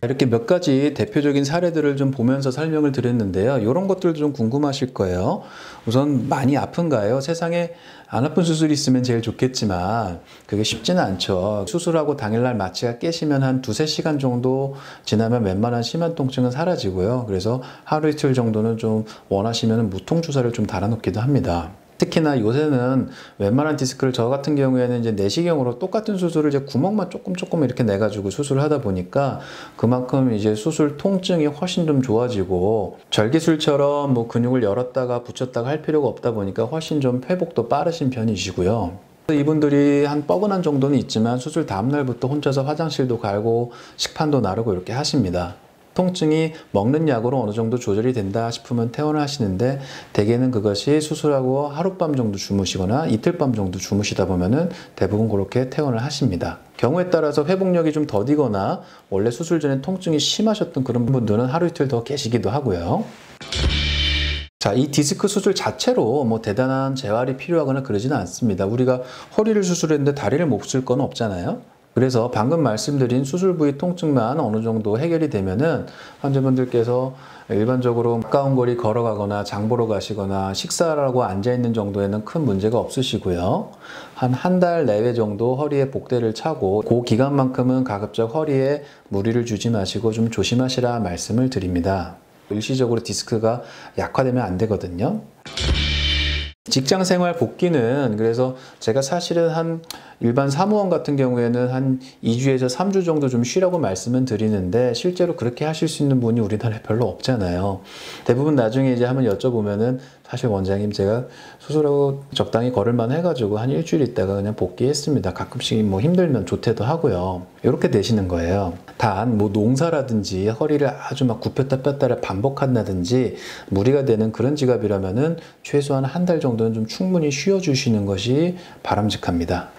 이렇게 몇 가지 대표적인 사례들을 좀 보면서 설명을 드렸는데요. 이런 것들도 좀 궁금하실 거예요. 우선 많이 아픈가요? 세상에 안 아픈 수술이 있으면 제일 좋겠지만 그게 쉽지는 않죠. 수술하고 당일날 마취가 깨시면 한 두세 시간 정도 지나면 웬만한 심한 통증은 사라지고요. 그래서 하루 이틀 정도는 좀 원하시면 무통주사를 좀 달아놓기도 합니다. 특히나 요새는 웬만한 디스크를 저 같은 경우에는 이제 내시경으로 똑같은 수술을 이제 구멍만 조금 이렇게 내가지고 수술을 하다 보니까 그만큼 이제 수술 통증이 훨씬 좀 좋아지고 절기술처럼 뭐 근육을 열었다가 붙였다가 할 필요가 없다 보니까 훨씬 좀 회복도 빠르신 편이시고요. 이분들이 한 뻐근한 정도는 있지만 수술 다음날부터 혼자서 화장실도 갈고 식판도 나르고 이렇게 하십니다. 통증이 먹는 약으로 어느 정도 조절이 된다 싶으면 퇴원을 하시는데 대개는 그것이 수술하고 하룻밤 정도 주무시거나 이틀밤 정도 주무시다 보면은 대부분 그렇게 퇴원을 하십니다. 경우에 따라서 회복력이 좀 더디거나 원래 수술 전에 통증이 심하셨던 그런 분들은 하루 이틀 더 계시기도 하고요. 자, 이 디스크 수술 자체로 뭐 대단한 재활이 필요하거나 그러지는 않습니다. 우리가 허리를 수술했는데 다리를 못 쓸 건 없잖아요. 그래서 방금 말씀드린 수술 부위 통증만 어느 정도 해결이 되면은 환자분들께서 일반적으로 가까운 거리 걸어가거나 장 보러 가시거나 식사를 하고 앉아있는 정도에는 큰 문제가 없으시고요. 한 달 내외 정도 허리에 복대를 차고 그 기간만큼은 가급적 허리에 무리를 주지 마시고 좀 조심하시라 말씀을 드립니다. 일시적으로 디스크가 약화되면 안 되거든요. 직장생활 복귀는 그래서 제가 사실은 한 일반 사무원 같은 경우에는 한 2주에서 3주 정도 좀 쉬라고 말씀은 드리는데 실제로 그렇게 하실 수 있는 분이 우리나라에 별로 없잖아요. 대부분 나중에 이제 한번 여쭤보면은 사실 원장님 제가 수술하고 적당히 걸을만 해가지고 한 일주일 있다가 그냥 복귀했습니다. 가끔씩 뭐 힘들면 조퇴도 하고요. 이렇게 되시는 거예요. 단 뭐 농사라든지 허리를 아주 막 굽혔다 폈다를 반복한다든지 무리가 되는 그런 직업이라면은 최소한 한 달 정도는 좀 충분히 쉬어주시는 것이 바람직합니다.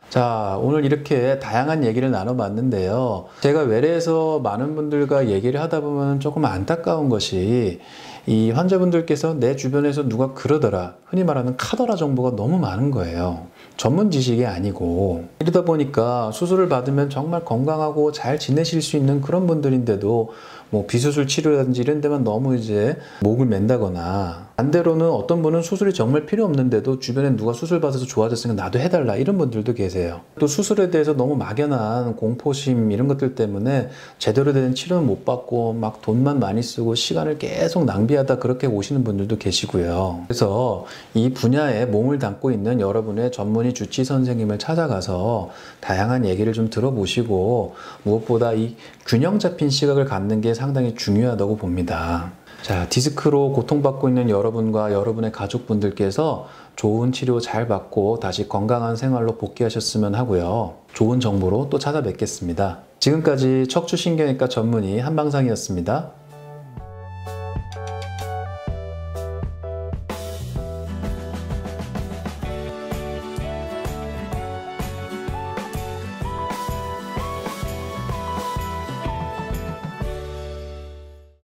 자, 오늘 이렇게 다양한 얘기를 나눠봤는데요. 제가 외래에서 많은 분들과 얘기를 하다 보면 조금 안타까운 것이 이 환자분들께서 내 주변에서 누가 그러더라, 흔히 말하는 카더라 정보가 너무 많은 거예요. 전문 지식이 아니고. 이러다 보니까 수술을 받으면 정말 건강하고 잘 지내실 수 있는 그런 분들인데도 뭐 비수술 치료라든지 이런 데만 너무 이제 목을 맨다거나, 반대로는 어떤 분은 수술이 정말 필요 없는데도 주변에 누가 수술 받아서 좋아졌으니까 나도 해달라 이런 분들도 계세요. 또 수술에 대해서 너무 막연한 공포심 이런 것들 때문에 제대로 된 치료는 못 받고 막 돈만 많이 쓰고 시간을 계속 낭비하다 그렇게 오시는 분들도 계시고요. 그래서 이 분야에 몸을 담고 있는 여러분의 전문의 주치 선생님을 찾아가서 다양한 얘기를 좀 들어보시고 무엇보다 이 균형 잡힌 시각을 갖는 게 상당히 중요하다고 봅니다. 자, 디스크로 고통받고 있는 여러분과 여러분의 가족분들께서 좋은 치료 잘 받고 다시 건강한 생활로 복귀하셨으면 하고요. 좋은 정보로 또 찾아뵙겠습니다. 지금까지 척추신경외과 전문의 한방상이었습니다.